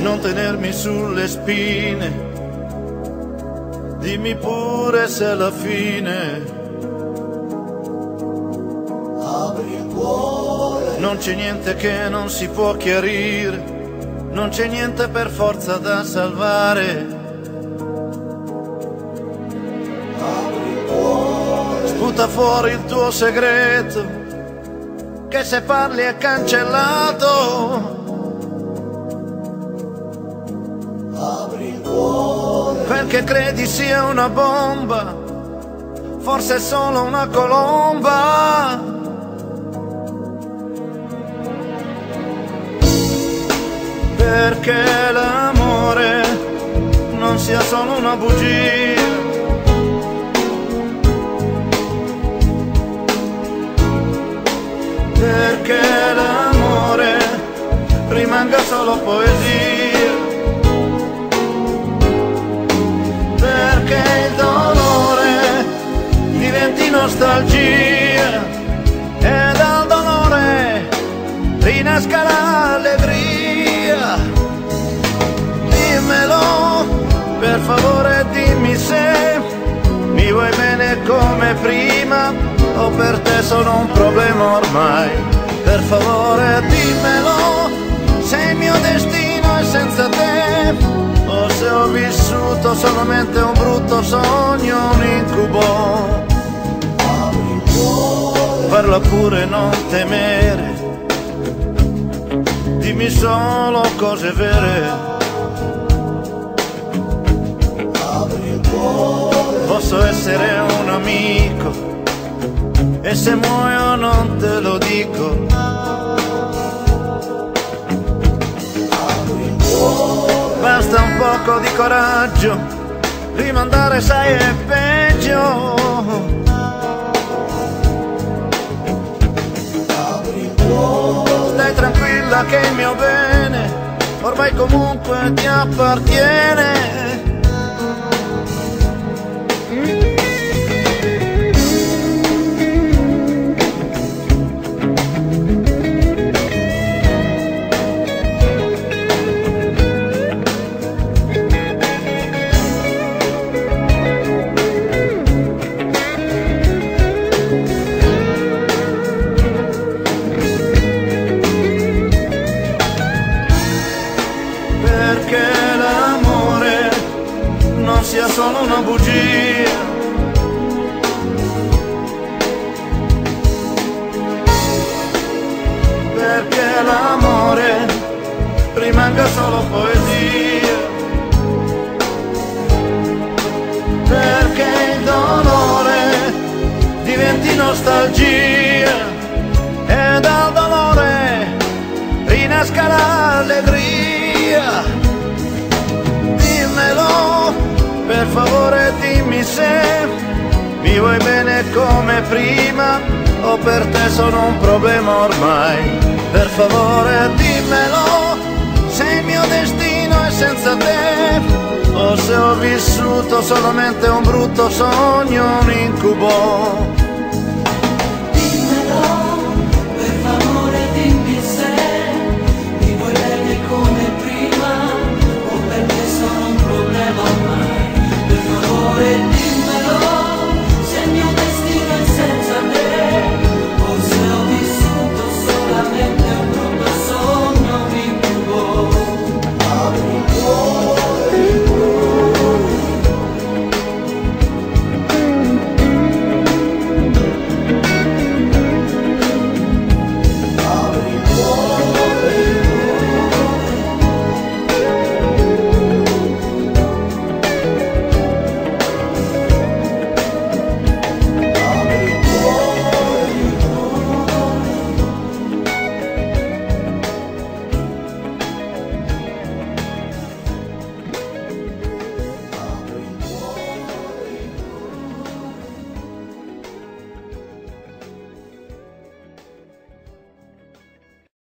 non tenermi sulle spine, dimmi pure se alla fine apri il cuore. Non c'è niente che non si può chiarire, non c'è niente per forza da salvare. Apri il cuore. Sputa fuori il tuo segreto, che se parli è cancellato. Apri il cuore. Quel che credi sia una bomba, forse è solo una colomba. Perché l'amore non sia solo una bugia. Perché l'amore rimanga solo poesia. Perché il dolore diventi nostalgia e dal dolore rinasca l'allegria. Dimmelo, per favore dimmi se mi vuoi bene come prima o per te sono un problema ormai. Per favore dimmelo, se il mio destino è senza te o se ho vissuto solamente un brutto sogno, un incubo. Apri il cuore. Parla pure, non temere, dimmi solo cose vere. Apri il cuore. Posso essere un amico e se muoio non te lo dico. Apri il cuore. Basta un poco di coraggio, rimandare sai è peggio. Apri il cuore. Stai tranquilla che il mio bene ormai comunque ti appartiene. Perché l'amore non sia solo una bugia. Perché l'amore rimanga solo poesia. Perché il dolore diventi nostalgia e dal dolore rinasca l'allegria. Dimmelo, per favore dimmi se mi vuoi bene come prima o per te sono un problema ormai. Per favore dimmelo, se il mio destino è senza te o se ho vissuto solamente un brutto sogno, un incubo.